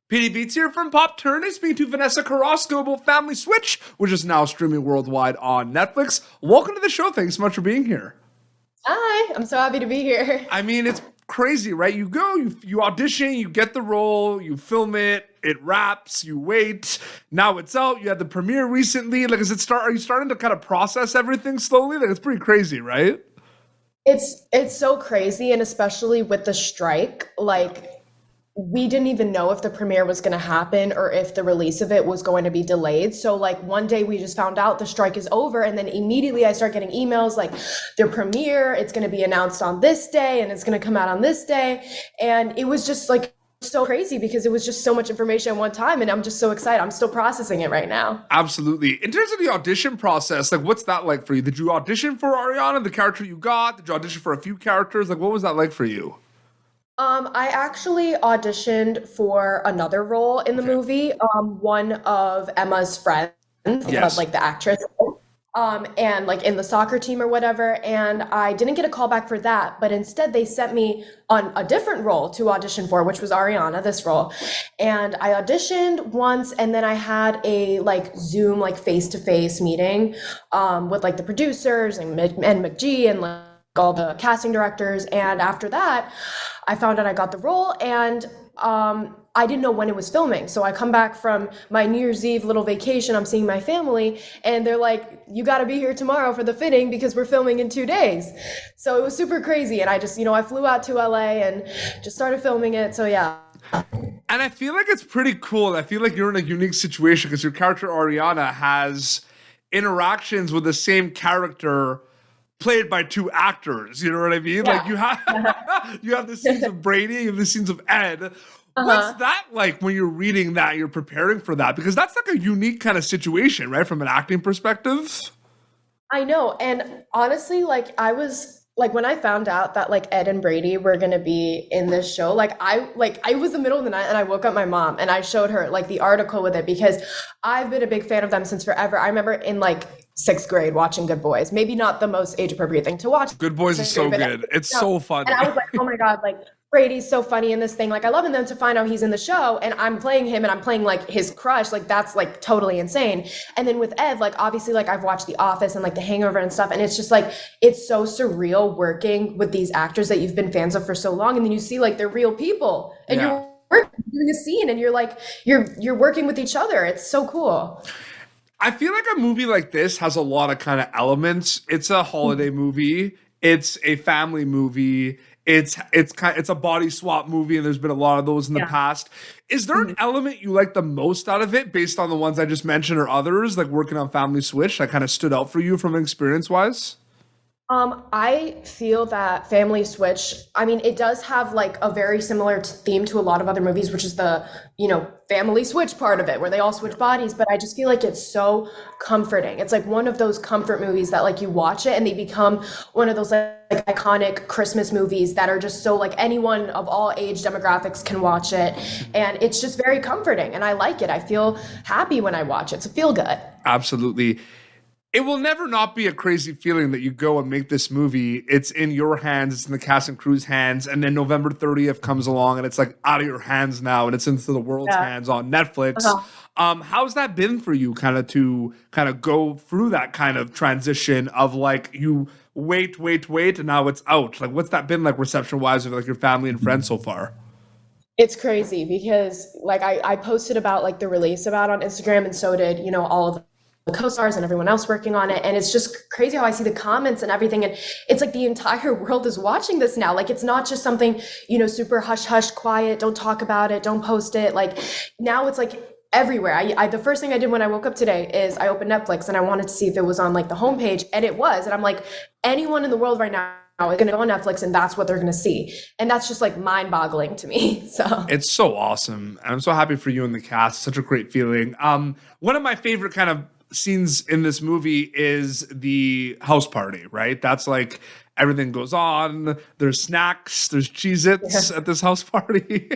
PD Beats here from Pop Turner, speaking to Vanessa Carrasco about Family Switch, which is now streaming worldwide on Netflix. Welcome to the show. Thanks so much for being here. Hi, I'm so happy to be here. I mean, it's crazy, right? You go, you audition, you get the role, you film it, it wraps, you wait. Now it's out. You had the premiere recently. Like, are you starting to kind of process everything slowly? Like, it's pretty crazy, right? It's so crazy, and especially with the strike, like we didn't even know if the premiere was going to happen or if the release of it was going to be delayed. So like one day we just found out the strike is over, and then immediately I start getting emails like the premiere, it's going to be announced on this day and it's going to come out on this day. And it was just like so crazy because it was just so much information at one time, and I'm just so excited. I'm still processing it right now. Absolutely. In terms of the audition process, like what's that like for you? Did you audition for Ariana, the character you got? Did you audition for a few characters? Like what was that like for you? I actually auditioned for another role in the movie, one of Emma's friends, Yes. like the actress, and like in the soccer team or whatever. And I didn't get a call back for that, but instead they sent me on a different role to audition for, which was Ariana, this role. And I auditioned once, and then I had a like Zoom, like face-to-face meeting, with like the producers and McGee and like all the casting directors. And after that, I found out I got the role, and I didn't know when it was filming. So I come back from my New Year's Eve little vacation. I'm seeing my family, and they're like, you got to be here tomorrow for the fitting because we're filming in 2 days. So it was super crazy. And I just, I flew out to LA and just started filming it. So yeah. And I feel like it's pretty cool. I feel like you're in a unique situation because your character Ariana has interactions with the same character played by two actors. You know what I mean? Yeah. Like you have the scenes of Brady, you have the scenes of Ed. What's that like when you're reading that, you're preparing for that? Because that's like a unique kind of situation, right? From an acting perspective. I know. And honestly, like I was like when I found out that like Ed and Brady were gonna be in this show, I was the middle of the night and I woke up my mom and I showed her like the article with it because I've been a big fan of them since forever. I remember in like sixth grade watching Good Boys. Maybe not the most age appropriate thing to watch. Good Boys is so good. It's so funny. And I was like, oh my God, like Brady's so funny in this thing. Like I love, and then to find out he's in the show and I'm playing him and I'm playing like his crush, like that's like totally insane. And then with Ed, like obviously like I've watched The Office and like The Hangover and stuff, and it's just like it's so surreal working with these actors that you've been fans of for so long, and then you see like they're real people and you're doing a scene and you're like you're working with each other. It's so cool. I feel like a movie like this has a lot of kind of elements. It's a holiday movie. It's a family movie. It's a body swap movie, and there's been a lot of those in the past. Is there an element you like the most out of it, based on the ones I just mentioned or others, like working on Family Switch, that kind of stood out for you from experience wise? I feel that Family Switch, I mean, it does have like a very similar theme to a lot of other movies, which is the, family switch part of it, where they all switch bodies. But I just feel like it's so comforting. It's like one of those comfort movies that like you watch it and they become one of those like iconic Christmas movies that are just so like anyone of all age demographics can watch it. And it's just very comforting. And I like it. I feel happy when I watch it. So feel good. Absolutely. It will never not be a crazy feeling that you go and make this movie. It's in your hands. It's in the cast and crew's hands. And then November 30th comes along and it's like out of your hands now. And it's into the world's hands on Netflix. How's that been for you to go through that kind of transition of like you wait, and now it's out? Like what's that been like reception wise with like your family and friends so far? It's crazy because like I posted about like the release about on Instagram, and so did, all of the co-stars and everyone else working on it. And it's just crazy how I see the comments and everything. And it's like the entire world is watching this now. Like it's not just something, super hush hush, quiet, don't talk about it, don't post it. Like now it's like everywhere. I the first thing I did when I woke up today is I opened Netflix and I wanted to see if it was on like the homepage, and it was. And I'm like, anyone in the world right now is going to go on Netflix and that's what they're going to see. And that's just like mind boggling to me. So it's so awesome. And I'm so happy for you and the cast. Such a great feeling. One of my favorite kind of scenes in this movie is the house party, right? That's like everything goes on. There's snacks, there's Cheez-Its at this house party.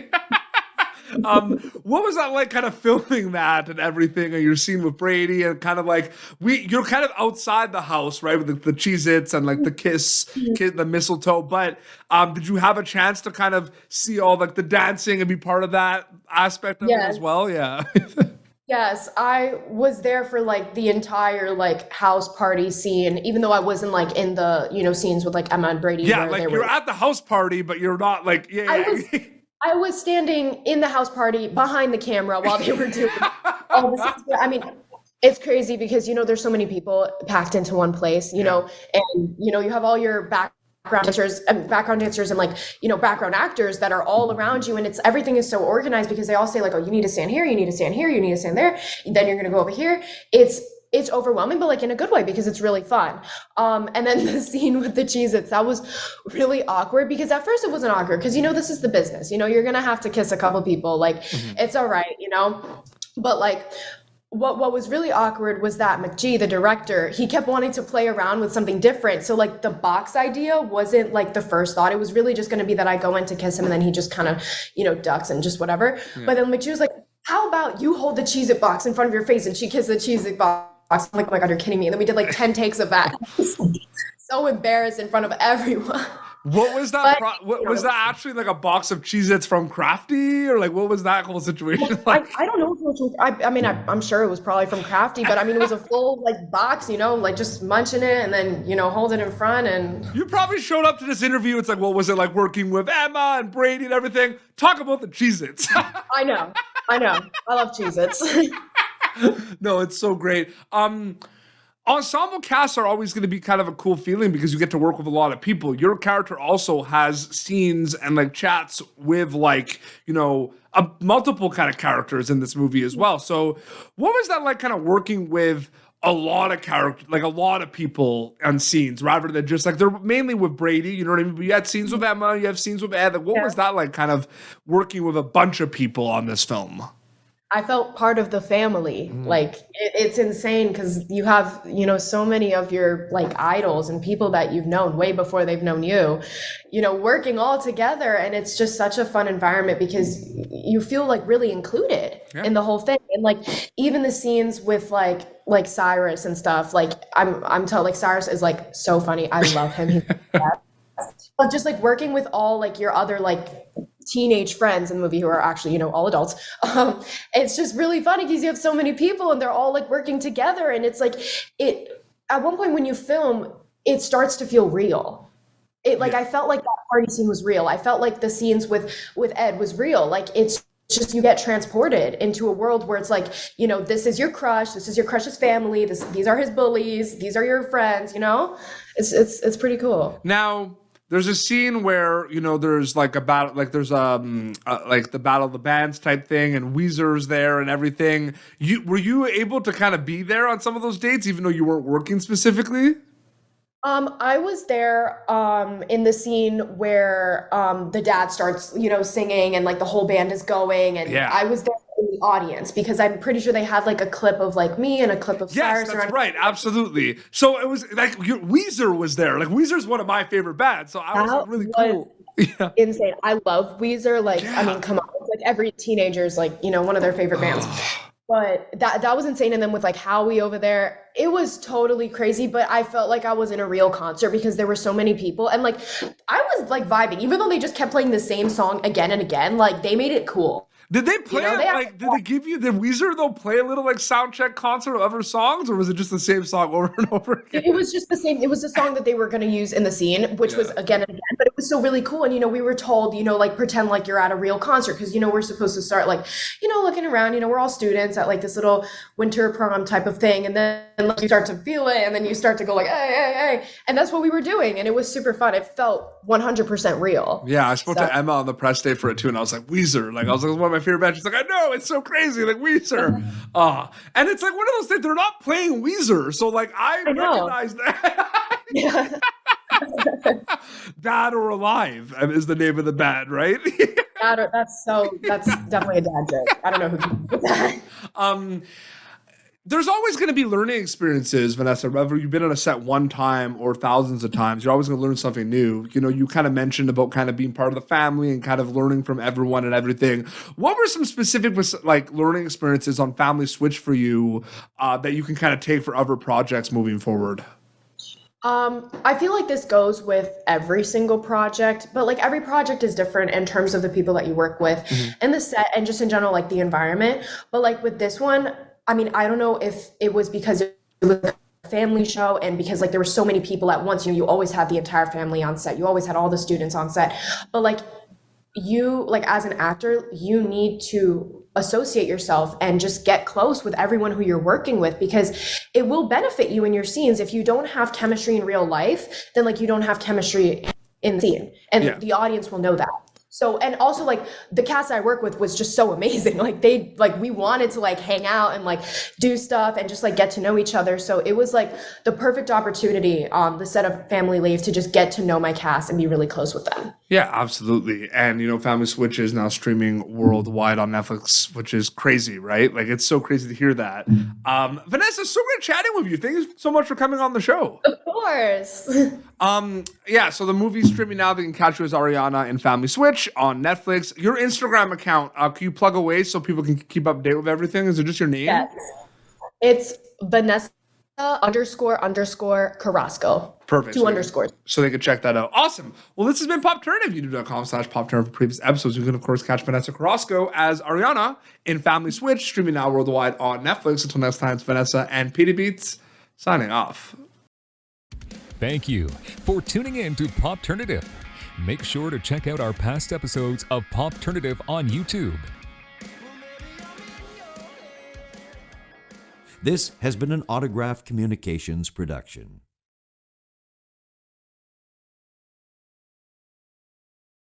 What was that like kind of filming that and everything, and your scene with Brady and kind of like, you're kind of outside the house, right? With the Cheez-Its and like the the mistletoe. But did you have a chance to kind of see all like the dancing and be part of that aspect of it as well? Yeah. Yes, I was there for like the entire like house party scene, even though I wasn't like in the, scenes with like Emma and Brady. Yeah, like you're at the house party, but you're not like, I was standing in the house party behind the camera while they were doing all the scenes. I mean, it's crazy because, there's so many people packed into one place, and, you have all your background dancers and like, background actors that are all around you. And everything is so organized because they all say like, oh, you need to stand here, you need to stand here, you need to stand there. Then you're going to go over here. It's overwhelming, but like in a good way because it's really fun. And then the scene with the Cheez-Its, that was really awkward because at first it wasn't awkward because, this is the business, you're going to have to kiss a couple people. Like, it's all right, but like, what was really awkward was that McGee, the director, he kept wanting to play around with something different. So like the box idea wasn't like the first thought. It was really just going to be that I go in to kiss him and then he just kind of, ducks and just whatever. Yeah. But then McGee was like, how about you hold the Cheez-It box in front of your face and she kissed the Cheez-It box. I'm like, oh my God, you're kidding me. And then we did like 10 takes of that. So embarrassed in front of everyone. What was that? Was that actually like a box of Cheez-Its from Crafty, or like what was that whole situation like? I don't know if it was. I mean, I'm sure it was probably from Crafty, but I mean, it was a full like box, like just munching it and then hold it in front. And you probably showed up to this interview. It's like, what was it like working with Emma and Brady and everything? Talk about the Cheez-Its. I know. I love Cheez-Its. No, it's so great. Ensemble casts are always going to be kind of a cool feeling because you get to work with a lot of people. Your character also has scenes and like chats with like, multiple kind of characters in this movie as well. So what was that like kind of working with a lot of characters, like a lot of people on scenes rather than just like they're mainly with Brady, you know what I mean? But you had scenes with Emma, you have scenes with Ed. Like, what was that like kind of working with a bunch of people on this film? I felt part of the family. Like it's insane because you have, so many of your like idols and people that you've known way before they've known you, working all together. And it's just such a fun environment because you feel like really included in the whole thing. And like even the scenes with like Cyrus and stuff, like I'm telling, like Cyrus is like so funny. I love him. He's the best. But just like working with all like your other like teenage friends in the movie who are actually, all adults. It's just really funny because you have so many people and they're all like working together. And it's like, at one point when you film, it starts to feel real. I felt like that party scene was real. I felt like the scenes with Ed was real. Like it's just, you get transported into a world where it's like, this is your crush, this is your crush's family, these are his bullies, these are your friends, it's pretty cool. Now, there's a scene where, there's like a battle, like there's like the Battle of the Bands type thing and Weezer's there and everything. Were you able to kind of be there on some of those dates, even though you weren't working specifically? I was there in the scene where the dad starts, singing and like the whole band is going. And I was there in the audience because I'm pretty sure they had like a clip of like me and a clip of Cyrus. Yes, that's right. Absolutely. So it was like Weezer was there. Like Weezer's one of my favorite bands. So I was like, really cool. Yeah. Insane. I love Weezer. Like, I mean, come on. It's like every teenager's like, one of their favorite bands. But that was insane. And then with like Howie over there, it was totally crazy. But I felt like I was in a real concert because there were so many people. And like, I was like vibing, even though they just kept playing the same song again and again. Like they made it cool. Did they play did they give you, did Weezer though play a little like sound check concert of other songs, or was it just the same song over and over again? It was just the same. It was the song that they were going to use in the scene, which was again and again, but it was so really cool. And, we were told, like pretend like you're at a real concert because, we're supposed to start like, looking around, we're all students at like this little winter prom type of thing. And then like, you start to feel it and then you start to go like, hey. And that's what we were doing. And it was super fun. It felt 100% real. Yeah. I spoke to Emma on the press day for it too. And I was like, Weezer. Like, I was like, it's one of my favorite bands. She's like, I know, it's so crazy. Like Weezer. And it's like one of those things, they're not playing Weezer. So like, I recognize that. Yeah. Dad or Alive is the name of the band, right? That's definitely a dad joke. I don't know who came up with that. There's always going to be learning experiences, Vanessa, whether you've been on a set one time or thousands of times, you're always going to learn something new. You know, you kind of mentioned about kind of being part of the family and kind of learning from everyone and everything. What were some specific like learning experiences on Family Switch for you that you can kind of take for other projects moving forward? I feel like this goes with every single project, but like every project is different in terms of the people that you work with and the set and just in general, like the environment. But like with this one, I mean, I don't know if it was because it was a family show and because like there were so many people at once, you know, you always had the entire family on set. You always had all the students on set. But like you, like as an actor, you need to associate yourself and just get close with everyone who you're working with, because it will benefit you in your scenes. If you don't have chemistry in real life, then like you don't have chemistry in the scene, and the audience will know that. So, and also like the cast I work with was just so amazing. Like we wanted to like hang out and like do stuff and just like get to know each other. So it was like the perfect opportunity on the set of Family Leave to just get to know my cast and be really close with them. Yeah, absolutely. And, you know, Family Switch is now streaming worldwide on Netflix, which is crazy, right? Like, it's so crazy to hear that. Vanessa, so great chatting with you. Thank you so much for coming on the show. Of course. Yeah, so the movie's streaming now. They can catch you as Ariana in Family Switch on Netflix. Your Instagram account, can you plug away so people can keep up to date with everything? Is it just your name? Yes. It's Vanessa _ Carrasco. Perfect. 2 underscores. So they can check that out. Awesome. Well, this has been Popturnative. YouTube.com/Popturnative for previous episodes. You can, of course, catch Vanessa Carrasco as Ariana in Family Switch, streaming now worldwide on Netflix. Until next time, it's Vanessa and Petey Beats signing off. Thank you for tuning in to Popturnative. Make sure to check out our past episodes of Popturnative on YouTube. This has been an Autograph Communications production.